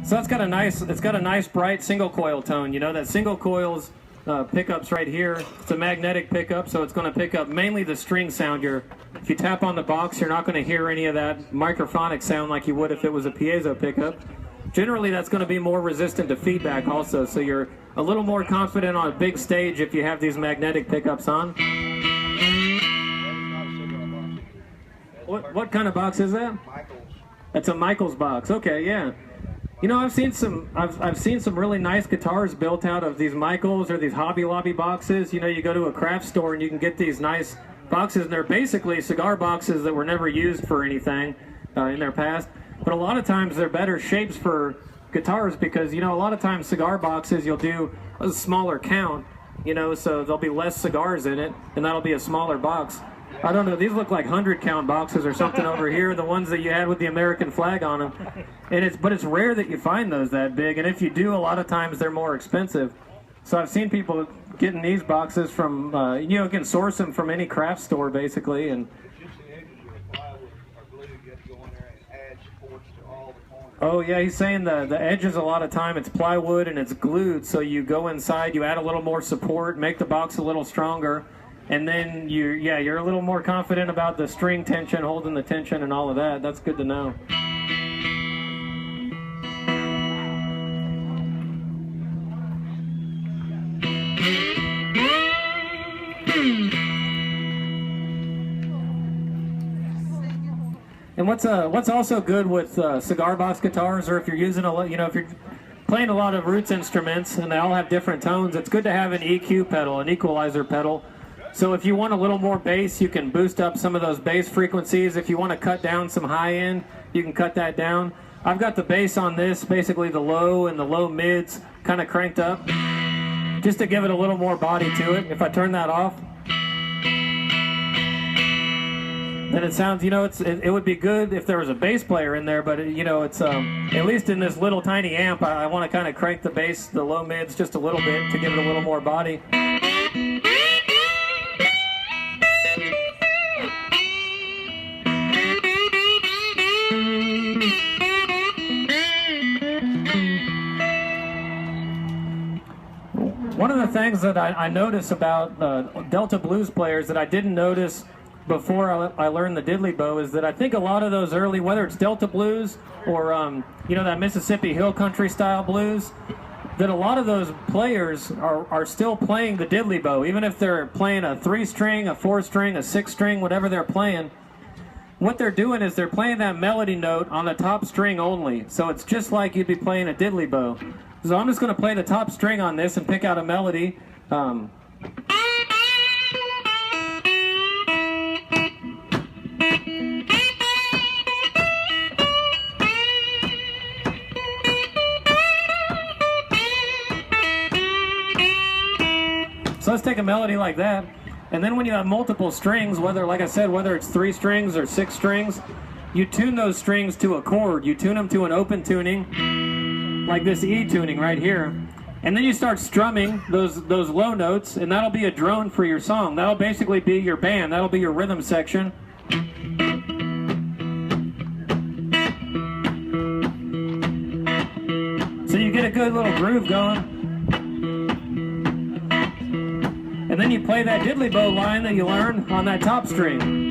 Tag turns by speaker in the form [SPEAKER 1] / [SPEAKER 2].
[SPEAKER 1] So it's got a nice bright single coil tone. You know, that single coil's pickups right here. It's a magnetic pickup, so it's going to pick up mainly the string sound. If you tap on the box, you're not going to hear any of that microphonic sound like you would if it was a piezo pickup. Generally, that's going to be more resistant to feedback also, so you're a little more confident on a big stage if you have these magnetic pickups on. What kind of box is that?
[SPEAKER 2] Michaels.
[SPEAKER 1] That's a Michaels box. Okay, yeah. You know, I've seen some really nice guitars built out of these Michaels or these Hobby Lobby boxes. You know, you go to a craft store and you can get these nice boxes, and they're basically cigar boxes that were never used for anything in their past. But a lot of times they're better shapes for guitars because, you know, a lot of times cigar boxes you'll do a smaller count, you know, so there'll be less cigars in it, and that'll be a smaller box. I don't know, these look like 100-count boxes or something over here, the ones that you had with the American flag on them. But it's rare that you find those that big, and if you do, a lot of times they're more expensive. So I've seen people getting these boxes from, you know, you can source them from any craft store basically. And oh yeah, he's saying the edges a lot of time it's plywood and it's glued, so you go inside, you add a little more support, make the box a little stronger, and then you're a little more confident about the string tension, holding the tension and all of that. That's good to know. And what's also good with cigar box guitars, or if you're using if you're playing a lot of roots instruments and they all have different tones, it's good to have an EQ pedal, an equalizer pedal. So if you want a little more bass, you can boost up some of those bass frequencies. If you want to cut down some high end, you can cut that down. I've got the bass on this, basically the low and the low mids kind of cranked up, just to give it a little more body to it. If I turn that off, then it sounds, you know, it would be good if there was a bass player in there, but you know, it's at least in this little tiny amp, I want to kind of crank the bass, the low mids just a little bit to give it a little more body. One of the things that I notice about Delta blues players that I didn't notice before I learned the diddley bow is that I think a lot of those early, whether it's Delta blues or you know, that Mississippi Hill Country style blues, that a lot of those players are still playing the diddley bow, even if they're playing a 3-string, a 4-string, a 6-string, whatever they're playing. What they're doing is they're playing that melody note on the top string only, so it's just like you'd be playing a diddley bow. So I'm just going to play the top string on this and pick out a melody. So let's take a melody like that, and then when you have multiple strings, like I said, whether it's 3 strings or 6 strings, you tune those strings to a chord. You tune them to an open tuning, like this E tuning right here, and then you start strumming those low notes, and that'll be a drone for your song. That'll basically be your band. That'll be your rhythm section. So you get a good little groove going. And then you play that diddley bow line that you learned on that top string.